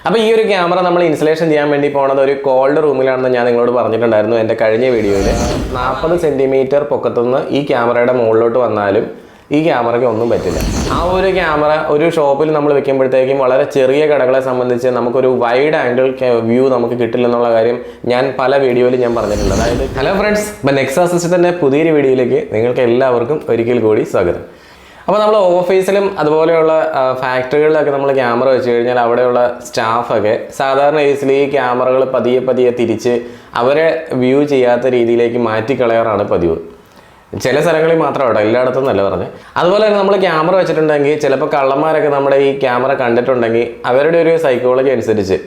അപ്പോൾ ഈ ഒരു ക്യാമറ നമ്മൾ ഇൻസ്റ്റലേഷൻ ചെയ്യാൻ വേണ്ടി പോകുന്നത് ഒരു കോൾഡ് റൂമിലാണെന്ന് ഞാൻ നിങ്ങളോട് പറഞ്ഞിട്ടുണ്ടായിരുന്നു എൻ്റെ കഴിഞ്ഞ വീഡിയോയിൽ. 40 സെൻറ്റിമീറ്റർ പൊക്കത്തുനിന്ന് ഈ ക്യാമറയുടെ മുകളിലോട്ട് വന്നാലും ഈ ക്യാമറയ്ക്ക് ഒന്നും പറ്റില്ല. ആ ഒരു ക്യാമറ ഒരു ഷോപ്പിൽ നമ്മൾ വെക്കുമ്പോഴത്തേക്കും വളരെ ചെറിയ കടകളെ സംബന്ധിച്ച് നമുക്കൊരു വൈഡ് ആംഗിൾ വ്യൂ നമുക്ക് കിട്ടില്ലെന്നുള്ള കാര്യം ഞാൻ പല വീഡിയോയിലും ഞാൻ പറഞ്ഞിട്ടുണ്ട്. അതായത് ഹലോ ഫ്രണ്ട്സ്, ഇപ്പം നെക്സ സിസ്റ്റത്തിൻ്റെ പുതിയൊരു വീഡിയോയിലേക്ക് നിങ്ങൾക്ക് എല്ലാവർക്കും ഒരിക്കൽ കൂടി സ്വാഗതം. അപ്പോൾ നമ്മൾ ഓഫീസിലും അതുപോലെയുള്ള ഫാക്ടറികളിലൊക്കെ നമ്മൾ ക്യാമറ വെച്ച് കഴിഞ്ഞാൽ അവിടെയുള്ള സ്റ്റാഫൊക്കെ സാധാരണ കേസിൽ ഈ ക്യാമറകൾ പതിയെ തിരിച്ച് അവരെ വ്യൂ ചെയ്യാത്ത രീതിയിലേക്ക് മാറ്റിക്കളയാറാണ് പതിവ്. ചില സ്ഥലങ്ങളിൽ മാത്രം കേട്ടോ, എല്ലായിടത്തും നല്ല പറഞ്ഞ്. അതുപോലെ തന്നെ നമ്മൾ ക്യാമറ വെച്ചിട്ടുണ്ടെങ്കിൽ ചിലപ്പോൾ കള്ളന്മാരൊക്കെ നമ്മുടെ ഈ ക്യാമറ കണ്ടിട്ടുണ്ടെങ്കിൽ അവരുടെ ഒരു സൈക്കോളജി അനുസരിച്ച്,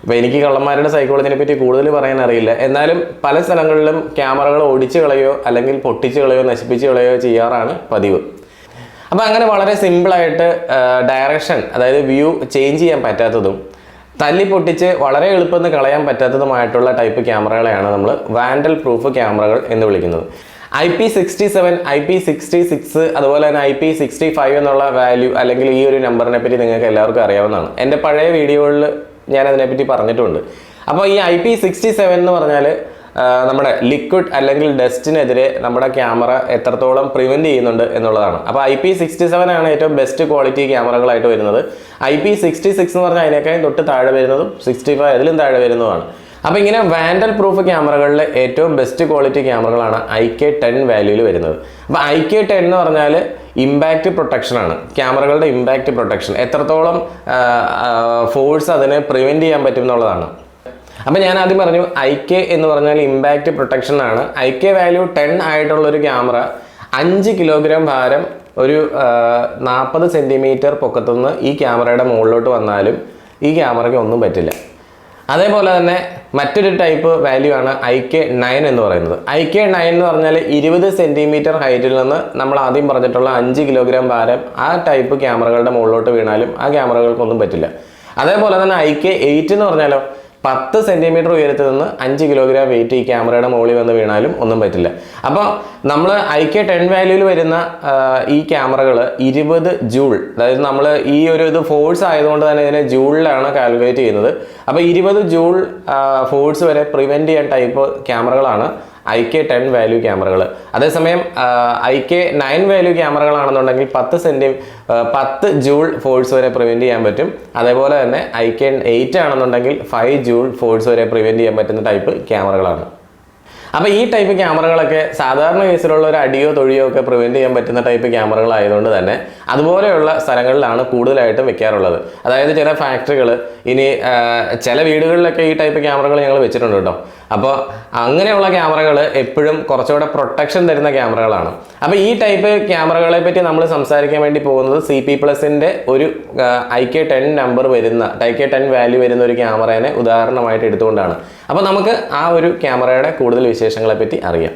ഇപ്പോൾ എനിക്ക് കള്ളന്മാരുടെ സൈക്കോളജിനെ പറ്റി കൂടുതൽ പറയാൻ അറിയില്ല, എന്നാലും പല സ്ഥലങ്ങളിലും ക്യാമറകൾ ഒടിച്ച് കളയോ അല്ലെങ്കിൽ പൊട്ടിച്ച് കളയോ നശിപ്പിച്ച് കളയോ ചെയ്യാറാണ് പതിവ്. അപ്പോൾ അങ്ങനെ വളരെ സിമ്പിളായിട്ട് ഡയറക്ഷൻ, അതായത് വ്യൂ ചേഞ്ച് ചെയ്യാൻ പറ്റാത്തതും തല്ലി പൊട്ടിച്ച് വളരെ എളുപ്പത്തിൽ കളയാൻ പറ്റാത്തതുമായിട്ടുള്ള ടൈപ്പ് ക്യാമറകളെയാണ് നമ്മൾ വാൻഡൽ പ്രൂഫ് ക്യാമറകൾ എന്ന് വിളിക്കുന്നത്. IP67, IP66 അതുപോലെ തന്നെ IP65 എന്നുള്ള വാല്യൂ അല്ലെങ്കിൽ ഈ ഒരു നമ്പറിനെ പറ്റി നിങ്ങൾക്ക് എല്ലാവർക്കും അറിയാവുന്നതാണ്. എൻ്റെ പഴയ വീഡിയോകളിൽ ഞാൻ അതിനെപ്പറ്റി പറഞ്ഞിട്ടുണ്ട്. അപ്പോൾ ഈ IP67 എന്ന് പറഞ്ഞാൽ നമ്മുടെ ലിക്വിഡ് അല്ലെങ്കിൽ ഡസ്റ്റിനെതിരെ നമ്മുടെ ക്യാമറ എത്രത്തോളം പ്രിവെൻറ്റ് ചെയ്യുന്നുണ്ട് എന്നുള്ളതാണ്. അപ്പോൾ IP67 ആണ് ഏറ്റവും ബെസ്റ്റ് ക്വാളിറ്റി ക്യാമറകളായിട്ട് വരുന്നത്. IP66 എന്ന് പറഞ്ഞാൽ അതിനേക്കാളും തൊട്ട് താഴെ വരുന്നതും 65 അതിലും താഴെ വരുന്നതുമാണ്. അപ്പോൾ ഇങ്ങനെ വാൻഡൽ പ്രൂഫ് ക്യാമറകളിൽ ഏറ്റവും ബെസ്റ്റ് ക്വാളിറ്റി ക്യാമറകളാണ് IK10 വാല്യൂവിൽ വരുന്നത്. അപ്പോൾ IK10 എന്ന് പറഞ്ഞാൽ ഇമ്പാക്റ്റ് പ്രൊട്ടക്ഷനാണ്, ക്യാമറകളുടെ ഇമ്പാക്റ്റ് പ്രൊട്ടക്ഷൻ, എത്രത്തോളം ഫോഴ്സ് അതിനെ പ്രിവെൻറ്റ് ചെയ്യാൻ പറ്റും എന്നുള്ളതാണ്. അപ്പോൾ ഞാൻ ആദ്യം പറഞ്ഞു IK എന്ന് പറഞ്ഞാൽ ഇമ്പാക്റ്റ് പ്രൊട്ടക്ഷൻ ആണ്. IK വാല്യൂ 10 ആയിട്ടുള്ളൊരു ക്യാമറ 5 കിലോഗ്രാം ഭാരം ഒരു 40 സെൻറ്റിമീറ്റർ പൊക്കത്തുനിന്ന് ഈ ക്യാമറയുടെ മുകളിലോട്ട് വന്നാലും ഈ ക്യാമറയ്ക്ക് ഒന്നും പറ്റില്ല. അതേപോലെ തന്നെ മറ്റൊരു ടൈപ്പ് വാല്യൂ ആണ് IK9 എന്ന് പറയുന്നത്. IK9 എന്ന് പറഞ്ഞാൽ 20 സെൻറ്റിമീറ്റർ ഹൈറ്റിൽ നിന്ന് നമ്മൾ ആദ്യം പറഞ്ഞിട്ടുള്ള 5 കിലോഗ്രാം ഭാരം ആ ടൈപ്പ് ക്യാമറകളുടെ മുകളിലോട്ട് വീണാലും ആ ക്യാമറകൾക്കൊന്നും പറ്റില്ല. അതേപോലെ തന്നെ IK8 എന്ന് പറഞ്ഞാലോ 10 സെൻറ്റിമീറ്റർ ഉയരത്തിൽ നിന്ന് 5 കിലോഗ്രാം വെയിറ്റ് ഈ ക്യാമറയുടെ മുകളിൽ വന്ന് വീണാലും ഒന്നും പറ്റില്ല. അപ്പോൾ നമ്മൾ IK10 വാല്യൂവിൽ വരുന്ന ഈ ക്യാമറകൾ 20 ജൂൾ, അതായത് നമ്മൾ ഈ ഒരു ഇത് ഫോഴ്സ് ആയതുകൊണ്ട് തന്നെ ഇതിനെ ജൂളിലാണ് കാൽക്കുലേറ്റ് ചെയ്യുന്നത്. അപ്പോൾ 20 ജൂൾ ഫോഴ്സ് വരെ പ്രിവെൻറ്റ് ചെയ്യാൻ ടൈപ്പ് ക്യാമറകളാണ് IK10 വാല്യൂ ക്യാമറകൾ. അതേസമയം IK9 വാല്യൂ ക്യാമറകളാണെന്നുണ്ടെങ്കിൽ 10 ജൂൾ ഫോഴ്സ് വരെ പ്രിവെൻറ്റ് ചെയ്യാൻ പറ്റും. അതേപോലെ തന്നെ IK8 ആണെന്നുണ്ടെങ്കിൽ 5 ജൂൾ ഫോഴ്സ് വരെ പ്രിവെൻറ്റ് ചെയ്യാൻ പറ്റുന്ന ടൈപ്പ് ക്യാമറകളാണ്. അപ്പോൾ ഈ ടൈപ്പ് ക്യാമറകളൊക്കെ സാധാരണ കേസിലുള്ള ഒരു അടിയോ തൊഴിയോ ഒക്കെ പ്രിവെൻറ്റ് ചെയ്യാൻ പറ്റുന്ന ടൈപ്പ് ക്യാമറകളായതുകൊണ്ട് തന്നെ അതുപോലെയുള്ള സ്ഥലങ്ങളിലാണ് കൂടുതലായിട്ടും വെക്കാറുള്ളത്. അതായത് ചില ഫാക്ടറികൾ, ഇനി ചില വീടുകളിലൊക്കെ ഈ ടൈപ്പ് ക്യാമറകൾ ഞങ്ങൾ വെച്ചിട്ടുണ്ട് കേട്ടോ. അപ്പോൾ അങ്ങനെയുള്ള ക്യാമറകൾ എപ്പോഴും കുറച്ചുകൂടെ പ്രൊട്ടക്ഷൻ തരുന്ന ക്യാമറകളാണ്. അപ്പോൾ ഈ ടൈപ്പ് ക്യാമറകളെ പറ്റി നമ്മൾ സംസാരിക്കാൻ വേണ്ടി പോകുന്നത് CP+ൻ്റെ ഒരു IK10 നമ്പർ വരുന്ന IK10 വാല്യൂ വരുന്ന ഒരു ക്യാമറേനെ ഉദാഹരണമായിട്ട് എടുത്തുകൊണ്ടാണ്. അപ്പോൾ നമുക്ക് ആ ഒരു ക്യാമറയുടെ കൂടുതൽ വിശേഷങ്ങളെ പറ്റി അറിയാം.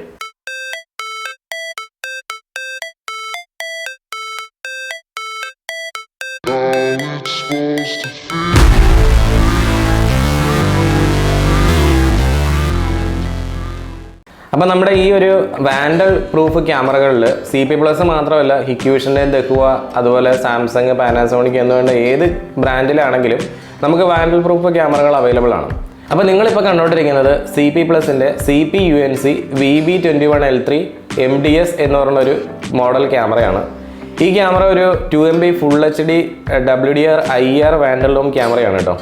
അപ്പോൾ നമ്മുടെ ഈ ഒരു വാൻഡൽ പ്രൂഫ് ക്യാമറകളിൽ CP+ മാത്രമല്ല, ഹിക്യൂഷൻ്റെ, ദഹുവ, അതുപോലെ സാംസങ്, പാനാസോണിക് എന്നുവേണ്ട ഏത് ബ്രാൻഡിലാണെങ്കിലും നമുക്ക് വാൻഡൽ പ്രൂഫ് ക്യാമറകൾ അവൈലബിൾ ആണ്. അപ്പോൾ നിങ്ങളിപ്പോൾ കണ്ടുകൊണ്ടിരിക്കുന്നത് CP+ൻ്റെ CP-UNC VB21L3 MDS എന്ന് പറഞ്ഞൊരു മോഡൽ ക്യാമറയാണ്. ഈ ക്യാമറ ഒരു 2MB full HD WDR IR vandal room ക്യാമറയാണ് കേട്ടോ.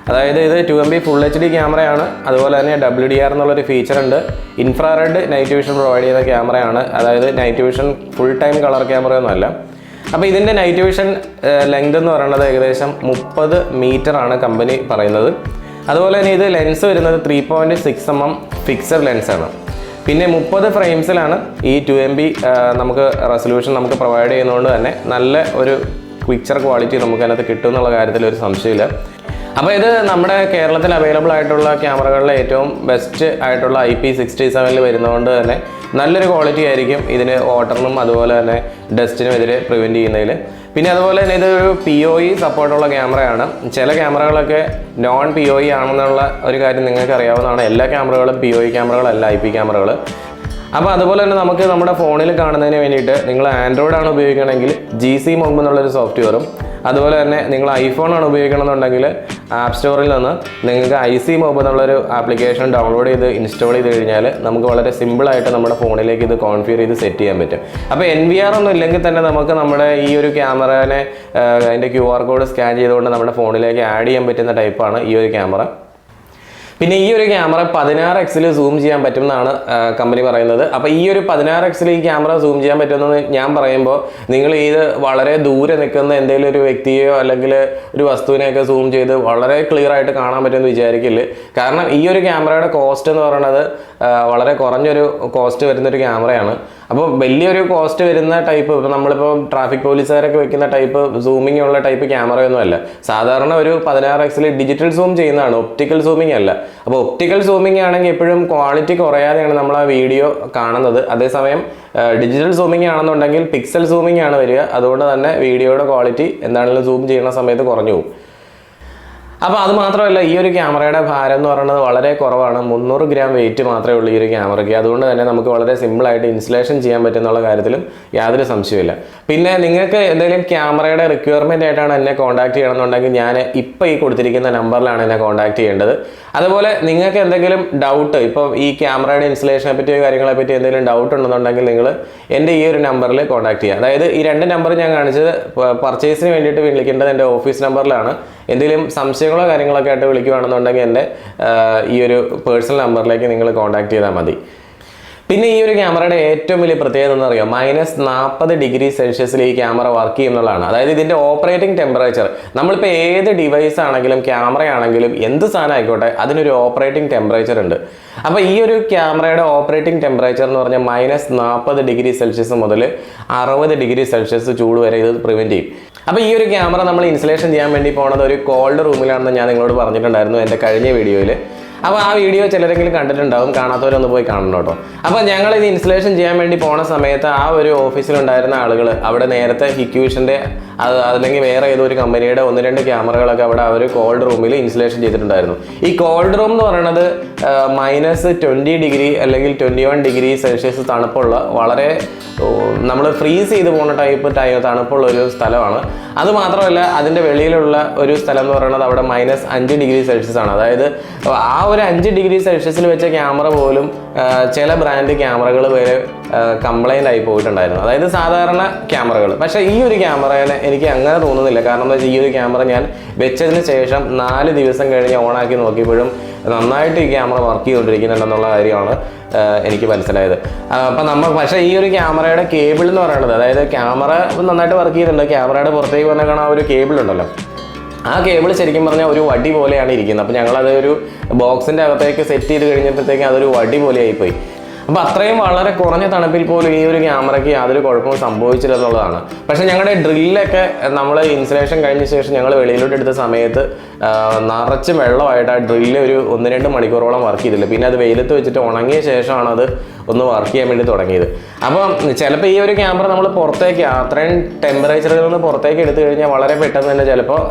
അതായത് ഇത് 2MB ഫുൾ HD ക്യാമറയാണ്. അതുപോലെ തന്നെ WDR എന്നുള്ളൊരു ഫീച്ചർ ഉണ്ട്. ഇൻഫ്രാറെഡ് നൈറ്റ് വിഷൻ പ്രൊവൈഡ് ചെയ്യുന്ന ക്യാമറയാണ്. അതായത് night vision full time colour ക്യാമറയൊന്നുമല്ല. അപ്പോൾ ഇതിൻ്റെ നൈറ്റ് വിഷൻ ലെങ്ത് എന്ന് പറയുന്നത് ഏകദേശം 30 മീറ്ററാണ് കമ്പനി പറയുന്നത്. അതുപോലെ തന്നെ ഇത് ലെൻസ് വരുന്നത് 3.6 mm ഫിക്സഡ് ലെൻസാണ്. പിന്നെ 30 ഫ്രെയിംസിലാണ് ഈ 2MB നമുക്ക് റെസൊല്യൂഷൻ നമുക്ക് പ്രൊവൈഡ് ചെയ്യുന്നതുകൊണ്ട് തന്നെ നല്ല ഒരു പിക്ചർ ക്വാളിറ്റി നമുക്ക് അതിനകത്ത് കിട്ടും എന്നുള്ള കാര്യത്തിൽ ഒരു സംശയമില്ല. അപ്പോൾ ഇത് നമ്മുടെ കേരളത്തിൽ അവൈലബിൾ ആയിട്ടുള്ള ക്യാമറകളിലെ ഏറ്റവും ബെസ്റ്റ് ആയിട്ടുള്ള IP67 വരുന്നതുകൊണ്ട് തന്നെ നല്ലൊരു ക്വാളിറ്റി ആയിരിക്കും ഇതിന് വാട്ടറിനും അതുപോലെ തന്നെ ഡസ്റ്റിനും എതിരെ പ്രിവെൻറ്റ് ചെയ്യുന്നതിൽ. പിന്നെ അതുപോലെ തന്നെ ഇതൊരു POE സപ്പോർട്ടുള്ള ക്യാമറയാണ്. ചില ക്യാമറകളൊക്കെ നോൺ POE ആണെന്നുള്ള ഒരു കാര്യം നിങ്ങൾക്ക് അറിയാവുന്നതാണ്. എല്ലാ ക്യാമറകളും POE ക്യാമറകളല്ല, IP ക്യാമറകൾ. അപ്പോൾ അതുപോലെ തന്നെ നമുക്ക് നമ്മുടെ ഫോണിൽ കാണുന്നതിന് വേണ്ടിയിട്ട് നിങ്ങൾ ആൻഡ്രോയിഡ് ആണ് ഉപയോഗിക്കുകയാണെങ്കിൽ GC Mob എന്നുള്ളൊരു സോഫ്റ്റ്വെയറും അതുപോലെ തന്നെ നിങ്ങൾ ഐഫോണാണ് ഉപയോഗിക്കണമെന്നുണ്ടെങ്കിൽ ആപ്പ് സ്റ്റോറിൽ നിന്ന് നിങ്ങൾക്ക് IC മോബ് എന്നുള്ളൊരു ആപ്ലിക്കേഷൻ ഡൗൺലോഡ് ചെയ്ത് ഇൻസ്റ്റാൾ ചെയ്ത് കഴിഞ്ഞാൽ നമുക്ക് വളരെ സിമ്പിളായിട്ട് നമ്മുടെ ഫോണിലേക്ക് ഇത് കോൺഫിഗർ ചെയ്ത് സെറ്റ് ചെയ്യാൻ പറ്റും. അപ്പോൾ NVR ഒന്നും ഇല്ലെങ്കിൽ തന്നെ നമുക്ക് നമ്മുടെ ഈ ഒരു ക്യാമറനെ അതിൻ്റെ QR കോഡ് സ്കാൻ ചെയ്തുകൊണ്ട് നമ്മുടെ ഫോണിലേക്ക് ആഡ് ചെയ്യാൻ പറ്റുന്ന ടൈപ്പാണ് ഈ ഒരു ക്യാമറ. പിന്നെ ഈ ഒരു ക്യാമറ 16x സൂം ചെയ്യാൻ പറ്റുമെന്നാണ് കമ്പനി പറയുന്നത്. അപ്പോൾ ഈ ഒരു 16x ഈ ക്യാമറ സൂം ചെയ്യാൻ പറ്റുമെന്ന് ഞാൻ പറയുമ്പോൾ നിങ്ങൾ ഇത് വളരെ ദൂരെ നിൽക്കുന്ന എന്തെങ്കിലും ഒരു വ്യക്തിയോ അല്ലെങ്കിൽ ഒരു വസ്തുവിനെയൊക്കെ സൂം ചെയ്ത് വളരെ ക്ലിയർ ആയിട്ട് കാണാൻ പറ്റുമെന്ന് വിചാരിക്കില്ല. കാരണം ഈ ഒരു ക്യാമറയുടെ കോസ്റ്റ് എന്ന് പറയുന്നത് വളരെ കുറഞ്ഞൊരു കോസ്റ്റ് വരുന്നൊരു ക്യാമറയാണ്. അപ്പോൾ വലിയൊരു കോസ്റ്റ് വരുന്ന ടൈപ്പ് ഇപ്പോൾ നമ്മളിപ്പോൾ ട്രാഫിക് പോലീസുകാരൊക്കെ വെക്കുന്ന ടൈപ്പ് സൂമിംഗ് ഉള്ള ടൈപ്പ് ക്യാമറയൊന്നും അല്ല. സാധാരണ ഒരു 16x ഡിജിറ്റൽ സൂം ചെയ്യുന്നതാണ്, ഒപ്റ്റിക്കൽ സൂമിംഗ് അല്ല. അപ്പോൾ ഒപ്റ്റിക്കൽ സൂമിംഗ് ആണെങ്കിൽ എപ്പോഴും ക്വാളിറ്റി കുറയാതെയാണ് നമ്മൾ ആ വീഡിയോ കാണുന്നത്. അതേസമയം ഡിജിറ്റൽ സൂമിംഗ് ആണെന്നുണ്ടെങ്കിൽ പിക്സൽ സൂമിംഗ് ആണ് വരിക. അതുകൊണ്ട് തന്നെ വീഡിയോയുടെ ക്വാളിറ്റി എന്താണെങ്കിലും സൂം ചെയ്യുന്ന സമയത്ത് കുറഞ്ഞു പോകും. അപ്പോൾ അത് മാത്രമല്ല, ഈ ഒരു ക്യാമറയുടെ ഭാരം എന്ന് പറയുന്നത് വളരെ കുറവാണ്. 300 ഗ്രാം വെയിറ്റ് മാത്രമേ ഉള്ളൂ ഈ ഒരു ക്യാമറയ്ക്ക്. അതുകൊണ്ട് തന്നെ നമുക്ക് വളരെ സിമ്പിളായിട്ട് ഇൻസ്റ്റലേഷൻ ചെയ്യാൻ പറ്റുന്നുള്ള കാര്യത്തിലും യാതൊരു സംശയമില്ല. പിന്നെ നിങ്ങൾക്ക് എന്തെങ്കിലും ക്യാമറയുടെ റിക്വയർമെൻ്റ് ആയിട്ടാണ് എന്നെ കോൺടാക്ട് ചെയ്യണമെന്നുണ്ടെങ്കിൽ ഞാൻ ഇപ്പോൾ ഈ കൊടുത്തിരിക്കുന്ന നമ്പറിലാണ് എന്നെ കോൺടാക്ട് ചെയ്യേണ്ടത്. അതുപോലെ നിങ്ങൾക്ക് എന്തെങ്കിലും ഡൗട്ട്, ഇപ്പോൾ ഈ ക്യാമറയുടെ ഇൻസ്റ്റലേഷനെ പറ്റിയോ കാര്യങ്ങളെ പറ്റി എന്തെങ്കിലും ഡൗട്ട് ഉണ്ടെന്നുണ്ടെങ്കിൽ നിങ്ങൾ എൻ്റെ ഈ ഒരു നമ്പറിൽ കോൺടാക്ട് ചെയ്യുക. അതായത് ഈ 2 നമ്പർ ഞാൻ കാണിച്ചത് പർച്ചേസിന് വേണ്ടിയിട്ട് വിളിക്കേണ്ടത് എൻ്റെ ഓഫീസ് നമ്പറിലാണ്. എന്തെങ്കിലും സംശയങ്ങളോ കാര്യങ്ങളൊക്കെ ആയിട്ട് വിളിക്കുകയാണെന്നുണ്ടെങ്കിൽ എൻ്റെ ഈ ഒരു പേഴ്സണൽ നമ്പറിലേക്ക് നിങ്ങൾ കോൺടാക്ട് ചെയ്താൽ മതി. പിന്നെ ഈ ഒരു ക്യാമറയുടെ ഏറ്റവും വലിയ പ്രത്യേകത എന്ന് അറിയാം, -40 ഡിഗ്രി സെൽഷ്യസിൽ ഈ ക്യാമറ വർക്ക് ചെയ്യുന്നതാണ്. അതായത് ഇതിൻ്റെ ഓപ്പറേറ്റിംഗ് ടെമ്പറേച്ചർ, നമ്മളിപ്പോൾ ഏത് ഡിവൈസ് ആണെങ്കിലും ക്യാമറ ആണെങ്കിലും എന്ത് സാധനം ആയിക്കോട്ടെ അതിനൊരു ഓപ്പറേറ്റിംഗ് ടെമ്പറേച്ചർ ഉണ്ട്. അപ്പോൾ ഈ ഒരു ക്യാമറയുടെ ഓപ്പറേറ്റിംഗ് ടെമ്പറേച്ചർ എന്ന് പറഞ്ഞാൽ -40 ഡിഗ്രി സെൽഷ്യസ് മുതൽ 60 ഡിഗ്രി സെൽഷ്യസ് ചൂട് വരെ ഇത് പ്രിവെൻറ്റ് ചെയ്യും. അപ്പോൾ ഈ ഒരു ക്യാമറ നമ്മൾ ഇൻസ്റ്റലേഷൻ ചെയ്യാൻ വേണ്ടി പോകുന്നത് ഒരു കോൾഡ് റൂമിലാണെന്ന് ഞാൻ നിങ്ങളോട് പറഞ്ഞിട്ടുണ്ടായിരുന്നു എൻ്റെ കഴിഞ്ഞ വീഡിയോയിൽ. അപ്പോൾ ആ വീഡിയോ ചിലരെങ്കിലും കണ്ടിട്ടുണ്ടാവും, കാണാത്തവരൊന്ന് പോയി കാണണം കേട്ടോ. അപ്പോൾ ഞങ്ങൾ ഇത് ഇൻസ്റ്റലേഷൻ ചെയ്യാൻ വേണ്ടി പോണ സമയത്ത് ആ ഒരു ഓഫീസിലുണ്ടായിരുന്ന ആളുകൾ അവിടെ നേരത്തെ ഹിക്യൂഷൻ്റെ അല്ലെങ്കിൽ വേറെ ഏതോ ഒരു കമ്പനിയുടെ 1-2 ക്യാമറകളൊക്കെ അവിടെ അവർ കോൾഡ് റൂമിൽ ഇൻസ്റ്റലേഷൻ ചെയ്തിട്ടുണ്ടായിരുന്നു. ഈ കോൾഡ് റൂം എന്ന് പറയുന്നത് -20 ഡിഗ്രി അല്ലെങ്കിൽ 21 ഡിഗ്രി സെൽഷ്യസ് തണുപ്പുള്ള, വളരെ നമ്മൾ ഫ്രീസ് ചെയ്ത് പോകുന്ന ടൈപ്പ് തണുപ്പുള്ള ഒരു സ്ഥലമാണ്. അതുമാത്രമല്ല അതിൻ്റെ വെളിയിലുള്ള ഒരു സ്ഥലം എന്ന് പറയുന്നത് അവിടെ -5 ഡിഗ്രി സെൽഷ്യസ് ആണ്. അതായത് ആ ഒരു 5 ഡിഗ്രി സെൽഷ്യസിൽ വെച്ച ക്യാമറ പോലും ചില ബ്രാൻഡ് ക്യാമറകൾ വരെ കംപ്ലൈൻ്റ് ആയി പോയിട്ടുണ്ടായിരുന്നു, അതായത് സാധാരണ ക്യാമറകൾ. പക്ഷേ ഈ ഒരു ക്യാമറയെ എനിക്ക് അങ്ങനെ തോന്നുന്നില്ല. കാരണം എന്താ വെച്ചാൽ ഈ ഒരു ക്യാമറ ഞാൻ വെച്ചതിന് ശേഷം 4 ദിവസം കഴിഞ്ഞ് ഓണാക്കി നോക്കിയപ്പോഴും നന്നായിട്ട് ഈ ക്യാമറ വർക്ക് ചെയ്തുകൊണ്ടിരിക്കുന്നുണ്ടെന്നുള്ള കാര്യമാണ് എനിക്ക് മനസ്സിലായത്. അപ്പം പക്ഷേ ഈ ഒരു ക്യാമറയുടെ കേബിൾ എന്ന് പറയുന്നത്, അതായത് ക്യാമറ നന്നായിട്ട് വർക്ക് ചെയ്യുന്നുണ്ട്, ക്യാമറയുടെ പുറത്തേക്ക് വന്ന കാണാൻ ഒരു കേബിൾ ഉണ്ടല്ലോ, ആ കേബിൾ ശരിക്കും പറഞ്ഞാൽ ഒരു വടി പോലെയാണ് ഇരിക്കുന്നത്. അപ്പോൾ ഞങ്ങളത് ഒരു ബോക്സിൻ്റെ അകത്തേക്ക് സെറ്റ് ചെയ്ത് കഴിഞ്ഞപ്പോഴത്തേക്കും അതൊരു വടി പോലെ ആയിപ്പോയി. അപ്പോൾ അത്രയും വളരെ കുറഞ്ഞ തണുപ്പിൽ പോലും ഈ ഒരു ക്യാമറയ്ക്ക് യാതൊരു കുഴപ്പവും സംഭവിച്ചില്ല എന്നുള്ളതാണ്. പക്ഷേ ഞങ്ങളുടെ ഡ്രില്ലൊക്കെ നമ്മൾ ഇൻസ്റ്റലേഷൻ കഴിഞ്ഞ ശേഷം ഞങ്ങൾ വെളിയിലോട്ട് എടുത്ത സമയത്ത് നിറച്ച് വെള്ളമായിട്ട് ആ ഡ്രില്ല് ഒരു 1-2 മണിക്കൂറോളം വർക്ക് ചെയ്തില്ല. പിന്നെ അത് വെയിലത്ത് വെച്ചിട്ട് ഉണങ്ങിയ ശേഷമാണ് അത് ഒന്ന് വർക്ക് ചെയ്യാൻ വേണ്ടി തുടങ്ങിയത്. അപ്പം ചിലപ്പോൾ ഈ ഒരു ക്യാമറ നമ്മൾ പുറത്തേക്ക് അത്രയും ടെമ്പറേച്ചറിൽ നിന്ന് പുറത്തേക്ക് എടുത്തു കഴിഞ്ഞാൽ വളരെ പെട്ടെന്ന് തന്നെ ചിലപ്പോൾ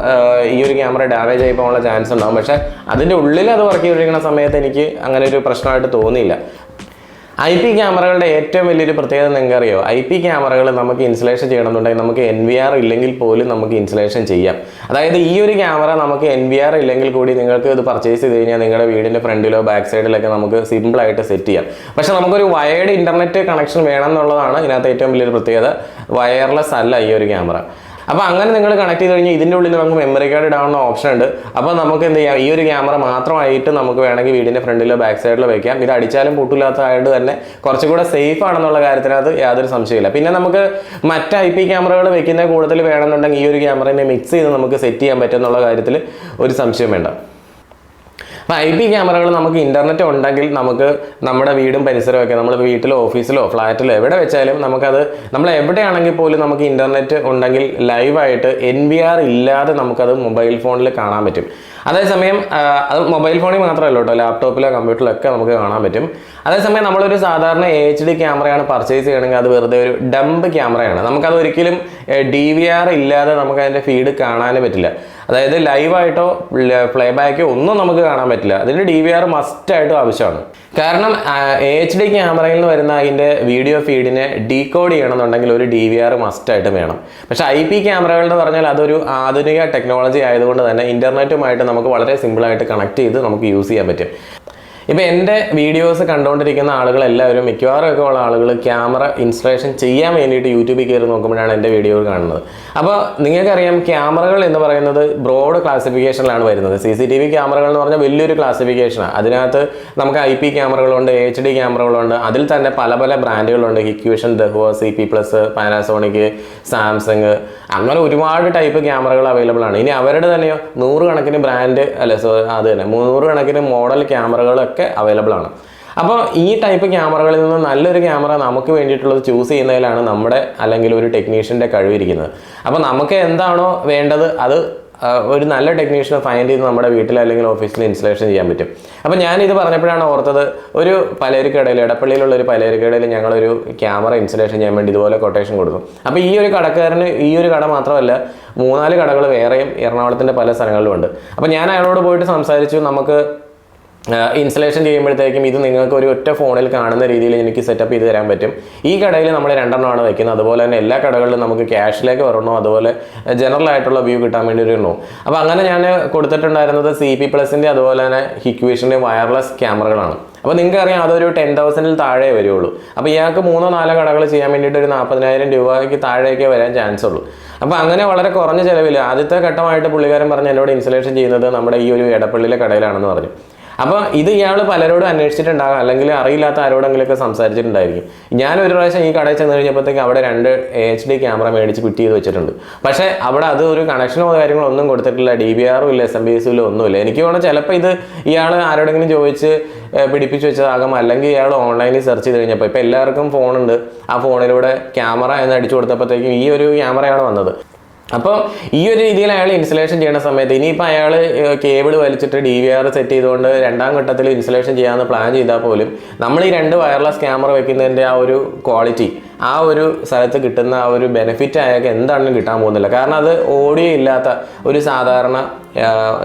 ഈ ഒരു ക്യാമറ ഡാമേജ് ആയി പോകാനുള്ള ചാൻസ് ഉണ്ടാകും. പക്ഷേ അതിൻ്റെ ഉള്ളിൽ അത് വർക്ക് ചെയ്തിരിക്കുന്ന സമയത്ത് എനിക്ക് അങ്ങനെ ഒരു പ്രശ്നമായിട്ട് തോന്നിയില്ല. IP ക്യാമറകളുടെ ഏറ്റവും വലിയൊരു പ്രത്യേകത നിങ്ങൾക്ക് അറിയോ? IP ക്യാമറകൾ നമുക്ക് ഇൻസ്റ്റലേഷൻ ചെയ്യണമെന്നുണ്ടെങ്കിൽ നമുക്ക് NVR ഇല്ലെങ്കിൽ പോലും നമുക്ക് ഇൻസ്റ്റലേഷൻ ചെയ്യാം. അതായത് ഈ ഒരു ക്യാമറ നമുക്ക് NVR ഇല്ലെങ്കിൽ കൂടി നിങ്ങൾക്ക് ഇത് പർച്ചേസ് ചെയ്ത് കഴിഞ്ഞാൽ നിങ്ങളുടെ വീടിൻ്റെ ഫ്രണ്ടിലോ ബാക്ക് സൈഡിലൊക്കെ നമുക്ക് സിമ്പിളായിട്ട് സെറ്റ് ചെയ്യാം. പക്ഷേ നമുക്കൊരു വയേർഡ് ഇൻ്റർനെറ്റ് കണക്ഷൻ വേണം എന്നുള്ളതാണ് ഇതിനകത്ത് ഏറ്റവും വലിയൊരു പ്രത്യേകത. വയർലെസ് അല്ല ഈ ഒരു ക്യാമറ. അപ്പോൾ അങ്ങനെ നിങ്ങൾ കണക്ട് ചെയ്ത് കഴിഞ്ഞാൽ ഇതിൻ്റെ ഉള്ളിൽ നമുക്ക് മെമ്മറി കാർഡ് ഇടാവുന്ന ഓപ്ഷൻ ഉണ്ട്. അപ്പോൾ നമുക്ക് എന്ത് ചെയ്യാം, ഈ ഒരു ക്യാമറ മാത്രമായിട്ട് നമുക്ക് വേണമെങ്കിൽ വീടിൻ്റെ ഫ്രണ്ടിലോ ബാക്ക് സൈഡിലോ വെക്കാം. ഇത് അടിച്ചാലും പൊട്ടില്ലാത്തതായിട്ട് തന്നെ കുറച്ചുകൂടെ സേഫ് ആണെന്നുള്ള കാര്യത്തിനകത്ത് യാതൊരു സംശയമില്ല. പിന്നെ നമുക്ക് മറ്റ് IP ക്യാമറകൾ വെക്കുന്ന കൂടുതൽ വേണമെന്നുണ്ടെങ്കിൽ ഈ ഒരു ക്യാമറയെ മിക്സ് ചെയ്ത് നമുക്ക് സെറ്റ് ചെയ്യാൻ പറ്റുമെന്നുള്ള കാര്യത്തിൽ ഒരു സംശയം വേണ്ട. അപ്പോൾ IP ക്യാമറകൾ നമുക്ക് ഇൻ്റർനെറ്റ് ഉണ്ടെങ്കിൽ നമുക്ക് നമ്മുടെ വീടും പരിസരമൊക്കെ നമ്മൾ വീട്ടിലോ ഓഫീസിലോ ഫ്ലാറ്റിലോ എവിടെ വെച്ചാലും നമുക്കത് നമ്മൾ എവിടെയാണെങ്കിൽ പോലും നമുക്ക് ഇൻ്റർനെറ്റ് ഉണ്ടെങ്കിൽ ലൈവായിട്ട് NVR ഇല്ലാതെ നമുക്കത് മൊബൈൽ ഫോണിൽ കാണാൻ പറ്റും. അതേസമയം അത് മൊബൈൽ ഫോണിൽ മാത്രമല്ല കേട്ടോ, ലാപ്ടോപ്പിലോ കമ്പ്യൂട്ടറിലൊക്കെ നമുക്ക് കാണാൻ പറ്റും. അതേസമയം നമ്മളൊരു സാധാരണ HD ക്യാമറയാണ് പർച്ചേസ് ചെയ്യണമെങ്കിൽ അത് വെറുതെ ഒരു ഡംപ് ക്യാമറയാണ്. നമുക്കത് ഒരിക്കലും DVR ഇല്ലാതെ നമുക്ക് അതിൻ്റെ ഫീഡ് കാണാനേ പറ്റില്ല. അതായത് ലൈവായിട്ടോ പ്ലേ ബാക്കോ ഒന്നും നമുക്ക് കാണാൻ പറ്റില്ല. അതിന് DVR മസ്റ്റായിട്ടും ആവശ്യമാണ്. കാരണം HD ക്യാമറയിൽ നിന്ന് വരുന്ന അതിൻ്റെ വീഡിയോ ഫീഡിനെ ഡീകോഡ് ചെയ്യണമെന്നുണ്ടെങ്കിൽ ഒരു DVR മസ്റ്റായിട്ടും വേണം. പക്ഷേ IP ക്യാമറകൾ എന്ന് പറഞ്ഞാൽ അതൊരു ആധുനിക ടെക്നോളജി ആയതുകൊണ്ട് തന്നെ ഇൻ്റർനെറ്റുമായിട്ട് നമുക്ക് വളരെ സിമ്പിളായിട്ട് കണക്ട് ചെയ്ത് നമുക്ക് യൂസ് ചെയ്യാൻ പറ്റും. ഇപ്പോൾ എൻ്റെ വീഡിയോസ് കണ്ടുകൊണ്ടിരിക്കുന്ന ആളുകളെല്ലാവരും മിക്കവാറും ഒക്കെ ഉള്ള ആളുകൾ ക്യാമറ ഇൻസ്റ്റലേഷൻ ചെയ്യാൻ വേണ്ടിയിട്ട് യൂട്യൂബിൽ കയറി നോക്കുമ്പോഴാണ് എൻ്റെ വീഡിയോ കാണുന്നത്. അപ്പോൾ നിങ്ങൾക്കറിയാം, ക്യാമറകൾ എന്ന് പറയുന്നത് ബ്രോഡ് ക്ലാസിഫിക്കേഷനിലാണ് വരുന്നത്. CCTV ക്യാമറകൾ എന്ന് പറഞ്ഞാൽ വലിയൊരു ക്ലാസിഫിക്കേഷനാണ്. അതിനകത്ത് നമുക്ക് IP ക്യാമറകളുണ്ട്, HD ക്യാമറകളുണ്ട്, അതിൽ തന്നെ പല പല ബ്രാൻഡുകളുണ്ട്. ഹിക്വിഷൻ, ദഹ്വ, CP+, പാനാസോണിക്, സാംസങ്, അങ്ങനെ ഒരുപാട് ടൈപ്പ് ക്യാമറകൾ അവൈലബിൾ ആണ്. ഇനി അവരുടെ തന്നെയോ 100 കണക്കിന് ബ്രാൻഡ് അത് തന്നെ 300 കണക്കിന് മോഡൽ ക്യാമറകളൊക്കെ അവൈലബിൾ ആണ്. അപ്പോൾ ഈ ടൈപ്പ് ക്യാമറകളിൽ നിന്ന് നല്ലൊരു ക്യാമറ നമുക്ക് വേണ്ടിയിട്ടുള്ളത് ചൂസ് ചെയ്യുന്നതിലാണ് നമ്മുടെ അല്ലെങ്കിൽ ഒരു ടെക്നീഷ്യൻ്റെ കഴിവിരിക്കുന്നത്. അപ്പോൾ നമുക്ക് എന്താണോ വേണ്ടത് അത് ഒരു നല്ല ടെക്നീഷ്യനെ ഫൈൻഡ് ചെയ്ത് നമ്മുടെ വീട്ടിൽ അല്ലെങ്കിൽ ഓഫീസിൽ ഇൻസ്റ്റലേഷൻ ചെയ്യാൻ പറ്റും. അപ്പോൾ ഞാനിത് പറഞ്ഞപ്പോഴാണ് ഓർത്തത്, ഒരു പലചരക്കടയിൽ, എടപ്പള്ളിയിലുള്ള ഒരു പലചരക്കടയിൽ ഞങ്ങളൊരു ക്യാമറ ഇൻസ്റ്റലേഷൻ ചെയ്യാൻ വേണ്ടി ഇതുപോലെ കൊട്ടേഷൻ കൊടുക്കും. അപ്പോൾ ഈ ഒരു കടക്കാരന് ഈ ഒരു കട മാത്രമല്ല 3-4 കടകൾ വേറെയും എറണാകുളത്തിൻ്റെ പല സ്ഥലങ്ങളിലുണ്ട്. അപ്പോൾ ഞാൻ അയാളോട് പോയിട്ട് സംസാരിച്ചു, നമുക്ക് ഇൻസ്റ്റലേഷൻ ചെയ്യുമ്പോഴത്തേക്കും ഇത് നിങ്ങൾക്ക് ഒരു ഒറ്റ ഫോണിൽ കാണുന്ന രീതിയിൽ എനിക്ക് സെറ്റപ്പ് ചെയ്ത് തരാൻ പറ്റും. ഈ കടയിൽ നമ്മൾ 2 എണ്ണമാണ് വയ്ക്കുന്നത്. അതുപോലെ തന്നെ എല്ലാ കടകളിലും നമുക്ക് ക്യാഷിലേക്ക് വരണോ, അതുപോലെ ജനറൽ ആയിട്ടുള്ള വ്യൂ കിട്ടാൻ വേണ്ടി ഒരു എണ്ണോ. അപ്പോൾ അങ്ങനെ ഞാൻ കൊടുത്തിട്ടുണ്ടായിരുന്നത് CP+ൻ്റെ അതുപോലെ തന്നെ ഹിക്വിഷൻ്റെ വയർലെസ് ക്യാമറകളാണ്. അപ്പോൾ നിങ്ങൾക്ക് അറിയാം, അതൊരു 10,000-ൽ താഴെ വരുള്ളൂ. അപ്പോൾ ഇയാൾക്ക് 3-4 കടകൾ ചെയ്യാൻ വേണ്ടിയിട്ട് ഒരു 40,000 രൂപയ്ക്ക് താഴേക്ക് വരാൻ ചാൻസ് ഉള്ളൂ. അപ്പോൾ അങ്ങനെ വളരെ കുറഞ്ഞ ചിലവിൽ ആദ്യത്തെ ഘട്ടമായിട്ട് പുള്ളിക്കാരൻ പറഞ്ഞ് എന്നോട് ഇൻസ്റ്റലേഷൻ ചെയ്യുന്നത് നമ്മുടെ ഈ ഒരു എടപ്പള്ളിയിലെ കടയിലാണെന്ന് പറഞ്ഞു. അപ്പോൾ ഇത് ഇയാൾ പലരോടും അന്വേഷിച്ചിട്ടുണ്ടാകാം, അല്ലെങ്കിൽ അറിയില്ലാത്ത ആരോടെങ്കിലുമൊക്കെ സംസാരിച്ചിട്ടുണ്ടായിരിക്കും. ഞാനൊരു പ്രാവശ്യം ഈ കടയിൽ ചെന്ന് കഴിഞ്ഞപ്പോഴത്തേക്ക് അവിടെ 2 HD ക്യാമറ മേടിച്ച് ഫിറ്റ് ചെയ്ത് വെച്ചിട്ടുണ്ട്. പക്ഷേ അവിടെ അത് ഒരു കണക്ഷനോ കാര്യങ്ങളോ ഒന്നും കൊടുത്തിട്ടില്ല, DVR-ഉം ഇല്ല, SMPS-ഉം ഒന്നുമില്ല. എനിക്ക് തോന്നുന്നു ചിലപ്പോൾ ഇത് ഇയാൾ ആരോടെങ്കിലും ചോദിച്ച് പിടിപ്പിച്ച് വെച്ചതാകാം, അല്ലെങ്കിൽ ഇയാൾ ഓൺലൈനിൽ സെർച്ച് ചെയ്ത് കഴിഞ്ഞപ്പോൾ ഇപ്പോൾ എല്ലാവർക്കും ഫോണുണ്ട്, ആ ഫോണിലൂടെ ക്യാമറ എന്ന് അടിച്ചു കൊടുത്തപ്പോഴത്തേക്കും ഈ ഒരു ക്യാമറയാണ് വന്നത്. അപ്പോൾ ഈ ഒരു രീതിയിൽ അയാൾ ഇൻസ്റ്റലേഷൻ ചെയ്യുന്ന സമയത്ത് ഇനിയിപ്പോൾ അയാൾ കേബിൾ വലിച്ചിട്ട് DVR സെറ്റ് ചെയ്തുകൊണ്ട് 2ാം ഘട്ടത്തിൽ ഇൻസ്റ്റലേഷൻ ചെയ്യാമെന്ന് പ്ലാൻ ചെയ്താൽ പോലും നമ്മൾ ഈ 2 വയർലെസ് ക്യാമറ വെക്കുന്നതിൻ്റെ ആ ഒരു ക്വാളിറ്റി, ആ ഒരു സ്ഥലത്ത് കിട്ടുന്ന ആ ഒരു ബെനിഫിറ്റ് അയാൾക്ക് എന്താണെങ്കിലും കിട്ടാൻ പോകുന്നില്ല. കാരണം അത് ഓഡിയോ ഇല്ലാത്ത ഒരു സാധാരണ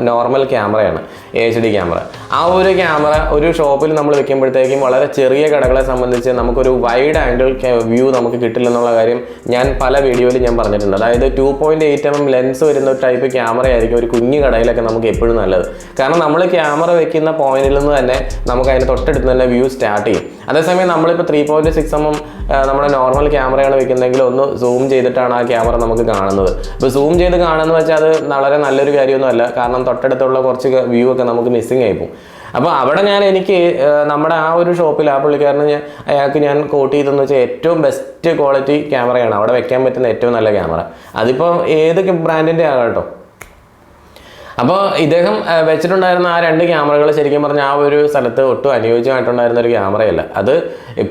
നോർമൽ ക്യാമറയാണ് HD ക്യാമറ. ആ ഒരു ക്യാമറ ഒരു ഷോപ്പിൽ നമ്മൾ വെക്കുമ്പോഴത്തേക്കും വളരെ ചെറിയ കടകളെ സംബന്ധിച്ച് നമുക്കൊരു വൈഡ് ആംഗിൾ വ്യൂ നമുക്ക് കിട്ടില്ലെന്നുള്ള കാര്യം ഞാൻ പല വീഡിയോയിൽ ഞാൻ പറഞ്ഞിട്ടുണ്ട്. അതായത് 2.8 mm ലെൻസ് വരുന്ന ഒരു ടൈപ്പ് ക്യാമറ ആയിരിക്കും ഒരു കുഞ്ഞു കടയിലൊക്കെ നമുക്ക് എപ്പോഴും നല്ലത്. കാരണം നമ്മൾ ക്യാമറ വെക്കുന്ന പോയിന്റിൽ നിന്ന് തന്നെ നമുക്ക് അതിന് തൊട്ടടുത്ത് തന്നെ വ്യൂ സ്റ്റാർട്ട് ചെയ്യും. അതേസമയം നമ്മളിപ്പോൾ 3.6 mm നമ്മുടെ നോർമൽ ക്യാമറയാണ് വെക്കുന്നതെങ്കിൽ ഒന്ന് സൂം ചെയ്തിട്ടാണ് ആ ക്യാമറ നമുക്ക് കാണുന്നത്. ഇപ്പോൾ സൂം ചെയ്ത് കാണുന്നത് വെച്ചാൽ അത് വളരെ നല്ലൊരു കാര്യമൊന്നുമല്ല. കാരണം തൊട്ടടുത്തുള്ള കുറച്ച് വ്യൂ ഒക്കെ നമുക്ക് മിസ്സിങ് ആയിപ്പോവും. അപ്പോൾ അവിടെ എനിക്ക് നമ്മുടെ ആ ഒരു ഷോപ്പിൽ ആ പുള്ളിക്കാരന് അയാൾക്ക് ഞാൻ കോട്ട് ചെയ്തെന്ന് വെച്ചാൽ ഏറ്റവും ബെസ്റ്റ് ക്വാളിറ്റി ക്യാമറയാണ് അവിടെ വെക്കാൻ പറ്റുന്ന ഏറ്റവും നല്ല ക്യാമറ. അതിപ്പോൾ ഏത് ബ്രാൻഡിൻ്റെ ആകാം കേട്ടോ. അപ്പോൾ ഇദ്ദേഹം വെച്ചിട്ടുണ്ടായിരുന്ന ആ 2 ക്യാമറകൾ ശരിക്കും പറഞ്ഞാൽ ആ ഒരു സ്ഥലത്ത് ഒട്ടും അനുയോജ്യമായിട്ടുണ്ടായിരുന്ന ഒരു ക്യാമറയല്ല. അത്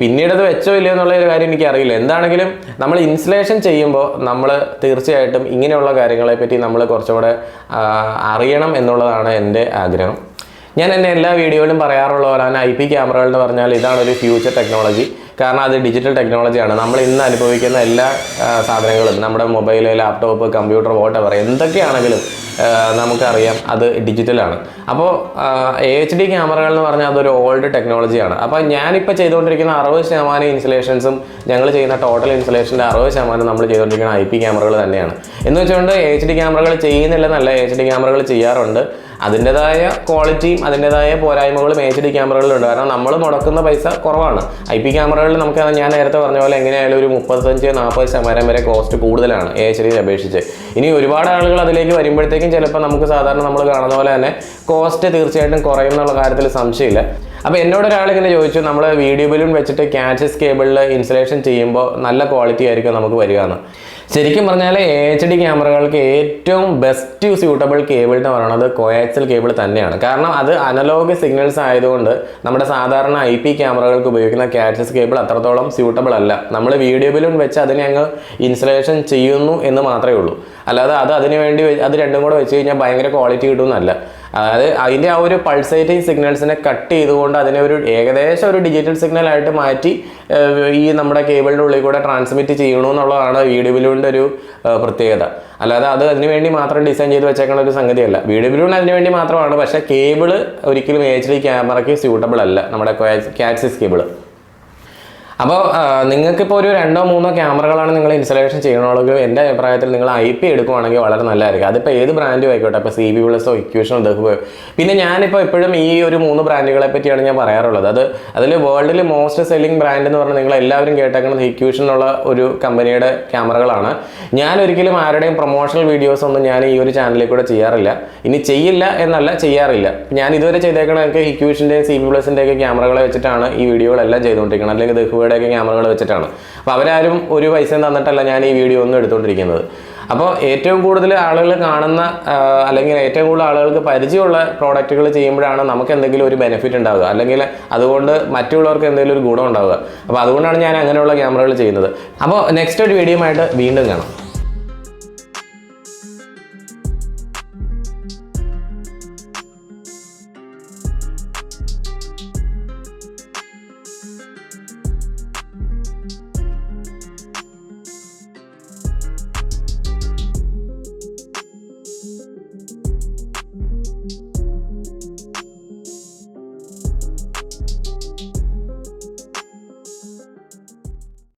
പിന്നീട് അത് വെച്ചോ ഇല്ലയോ എന്നുള്ള ഒരു കാര്യം എനിക്കറിയില്ല. എന്താണെങ്കിലും നമ്മൾ ഇൻസ്റ്റലേഷൻ ചെയ്യുമ്പോൾ നമ്മൾ തീർച്ചയായിട്ടും ഇങ്ങനെയുള്ള കാര്യങ്ങളെ പറ്റി നമ്മൾ കുറച്ചുകൂടെ അറിയണം എന്നുള്ളതാണ് എൻ്റെ ആഗ്രഹം. ഞാൻ എൻ്റെ എല്ലാ വീഡിയോയിലും പറയാറുള്ള പോലെ തന്നെ IP ക്യാമറകൾ എന്ന് പറഞ്ഞാൽ ഇതാണ് ഒരു ഫ്യൂച്ചർ ടെക്നോളജി. കാരണം അത് ഡിജിറ്റൽ ടെക്നോളജിയാണ്. നമ്മൾ ഇന്ന് അനുഭവിക്കുന്ന എല്ലാ സാധനങ്ങളും, നമ്മുടെ മൊബൈൽ, ലാപ്ടോപ്പ്, കമ്പ്യൂട്ടർ, വോട്ടെവർ എന്തൊക്കെയാണെങ്കിലും നമുക്കറിയാം അത് ഡിജിറ്റലാണ്. അപ്പോൾ HD ക്യാമറകൾ എന്ന് പറഞ്ഞാൽ അതൊരു ഓൾഡ് ടെക്നോളജിയാണ്. അപ്പോൾ ഞാനിപ്പോൾ ചെയ്തുകൊണ്ടിരിക്കുന്ന 60% ഇൻസ്റ്റലേഷൻസും ഞങ്ങൾ ചെയ്യുന്ന ടോട്ടൽ ഇൻസ്റ്റലേഷൻ്റെ 60% നമ്മൾ ചെയ്തുകൊണ്ടിരിക്കുന്ന IP ക്യാമറകൾ തന്നെയാണ്. എന്ന് വെച്ചുകൊണ്ട് HD ക്യാമറകൾ ചെയ്യുന്നില്ലെന്നല്ല, HD ക്യാമറകൾ ചെയ്യാറുണ്ട്. അതിൻ്റെതായ ക്വാളിറ്റിയും അതിൻ്റെതായ പോരായ്മകളും HD ക്യാമറകളിലുണ്ട്. കാരണം നമ്മൾ മുടക്കുന്ന പൈസ കുറവാണ്. IP ക്യാമറകളിൽ നമുക്ക് ഞാൻ നേരത്തെ പറഞ്ഞ പോലെ എങ്ങനെയായാലും ഒരു 35-40% വരെ കോസ്റ്റ് കൂടുതലാണ് HDയെ അപേക്ഷിച്ച്. ഇനി ഒരുപാട് ആളുകൾ അതിലേക്ക് വരുമ്പോഴത്തേക്കും ചിലപ്പോൾ നമുക്ക് സാധാരണ നമ്മൾ കാണുന്ന പോലെ തന്നെ കോസ്റ്റ് തീർച്ചയായിട്ടും കുറയുന്നുള്ള കാര്യത്തിൽ സംശയമില്ല. അപ്പോൾ എന്നോട് ഒരാളിങ്ങനെ ചോദിച്ചു, നമ്മൾ വീഡിയോ ബലൂൺ വെച്ചിട്ട് ക്യാച്ചസ് കേബിളിൽ ഇൻസ്റ്റലേഷൻ ചെയ്യുമ്പോൾ നല്ല ക്വാളിറ്റി ആയിരിക്കും നമുക്ക് വരിക എന്ന്. ശരിക്കും പറഞ്ഞാൽ HD ക്യാമറകൾക്ക് ഏറ്റവും ബെസ്റ്റ് സ്യൂട്ടബിൾ കേബിൾ എന്ന് പറയുന്നത് കോയാക്സിൽ കേബിൾ തന്നെയാണ്. കാരണം അത് അനലോഗ് സിഗ്നൽസ് ആയതുകൊണ്ട് നമ്മുടെ സാധാരണ IP ക്യാമറകൾക്ക് ഉപയോഗിക്കുന്ന ക്യാച്ചസ് കേബിൾ അത്രത്തോളം സ്യൂട്ടബിൾ അല്ല. നമ്മൾ വീഡിയോ ബലൂൺ വെച്ച് അതിനെ അങ്ങ് ഇൻസ്റ്റലേഷൻ ചെയ്യുന്നു എന്ന് മാത്രമേ ഉള്ളൂ. അല്ലാതെ അതിന് വേണ്ടി അത് രണ്ടും കൂടെ വെച്ച് കഴിഞ്ഞാൽ ഭയങ്കര ക്വാളിറ്റി കിട്ടുമെന്നല്ല. അതായത് അതിൻ്റെ ആ ഒരു പൾസേറ്റിംഗ് സിഗ്നൽസിനെ കട്ട് ചെയ്തുകൊണ്ട് അതിനെ ഒരു ഏകദേശം ഒരു ഡിജിറ്റൽ സിഗ്നലായിട്ട് മാറ്റി ഈ നമ്മുടെ കേബിളിൻ്റെ ഉള്ളിൽ കൂടെ ട്രാൻസ്മിറ്റ് ചെയ്യണമെന്നുള്ളതാണ് വീഡിയോ ബലൂണിൻ്റെ ഒരു പ്രത്യേകത. അല്ലാതെ അത് അതിന് വേണ്ടി മാത്രം ഡിസൈൻ ചെയ്ത് വെച്ചേക്കുന്ന ഒരു സംഗതിയല്ല. വീഡിയോ ബലൂൺ അതിന് വേണ്ടി മാത്രമാണ്. പക്ഷേ കേബിള് ഒരിക്കലും HD ക്യാമറയ്ക്ക് സ്യൂട്ടബിൾ അല്ല, നമ്മുടെ ക്യാറ്റ് കേബിൾ. അപ്പോൾ നിങ്ങൾക്കിപ്പോൾ ഒരു 2-3 ക്യാമറകളാണ് നിങ്ങൾ ഇൻസ്റ്റലേഷൻ ചെയ്യണമെങ്കിൽ എൻ്റെ അഭിപ്രായത്തിൽ നിങ്ങൾ IP എടുക്കുവാണെങ്കിൽ വളരെ നല്ലതായിരിക്കും. അതിപ്പോൾ ഏത് ബ്രാൻഡും ആയിക്കോട്ടെ, ഇപ്പോൾ CB+, ഇക്വേഷനോ, ദഹുവോ. പിന്നെ ഞാനിപ്പോൾ എപ്പോഴും ഈ ഒരു 3 ബ്രാൻഡുകളെ പറ്റിയാണ് ഞാൻ പറയാറുള്ളത്. അതിൽ വേൾഡിൽ മോസ്റ്റ് സെല്ലിംഗ് ബ്രാൻഡ് എന്ന് പറഞ്ഞാൽ നിങ്ങൾ എല്ലാവരും കേട്ടേക്കുന്നത് ഇക്വേഷനുള്ള ഒരു കമ്പനിയുടെ ക്യാമറകളാണ്. ഞാൻ ഒരിക്കലും ആരുടെയും പ്രൊമോഷണൽ വീഡിയോസ് ഒന്നും ഞാൻ ഈ ഒരു ചാനലിൽ കൂടെ ചെയ്യാറില്ല. ഇനി ചെയ്യില്ല എന്നല്ല, ചെയ്യാറില്ല. ഞാൻ ഇതുവരെ ചെയ്തേക്കണതൊക്കെ ഇക്വേഷൻ്റെയും CB+ൻ്റെയൊക്കെ ക്യാമറകളെ വെച്ചിട്ടാണ് ഈ വീഡിയോകളെല്ലാം ചെയ്തുകൊണ്ടിരിക്കുന്നത്, അല്ലെങ്കിൽ ദഹുവ ക്യാമറകൾ വെച്ചിട്ടാണ്. അപ്പോൾ അവരാരും ഒരു പൈസയും തന്നിട്ടല്ല ഞാൻ ഈ വീഡിയോ ഒന്നും എടുത്തുകൊണ്ടിരിക്കുന്നത്. അപ്പോൾ ഏറ്റവും കൂടുതൽ ആളുകൾ കാണുന്ന അല്ലെങ്കിൽ ഏറ്റവും കൂടുതൽ ആളുകൾക്ക് പരിചയമുള്ള പ്രോഡക്റ്റുകൾ ചെയ്യുമ്പോഴാണ് നമുക്ക് എന്തെങ്കിലും ഒരു ബെനിഫിറ്റ് ഉണ്ടാവുക, അല്ലെങ്കിൽ അതുകൊണ്ട് മറ്റുള്ളവർക്ക് എന്തെങ്കിലും ഒരു ഗുണം ഉണ്ടാവുക. അപ്പോൾ അതുകൊണ്ടാണ് ഞാൻ അങ്ങനെയുള്ള ക്യാമറകൾ ചെയ്യുന്നത്. അപ്പോൾ നെക്സ്റ്റ് ഒരു വീഡിയോ ആയിട്ട് വീണ്ടും കാണാം.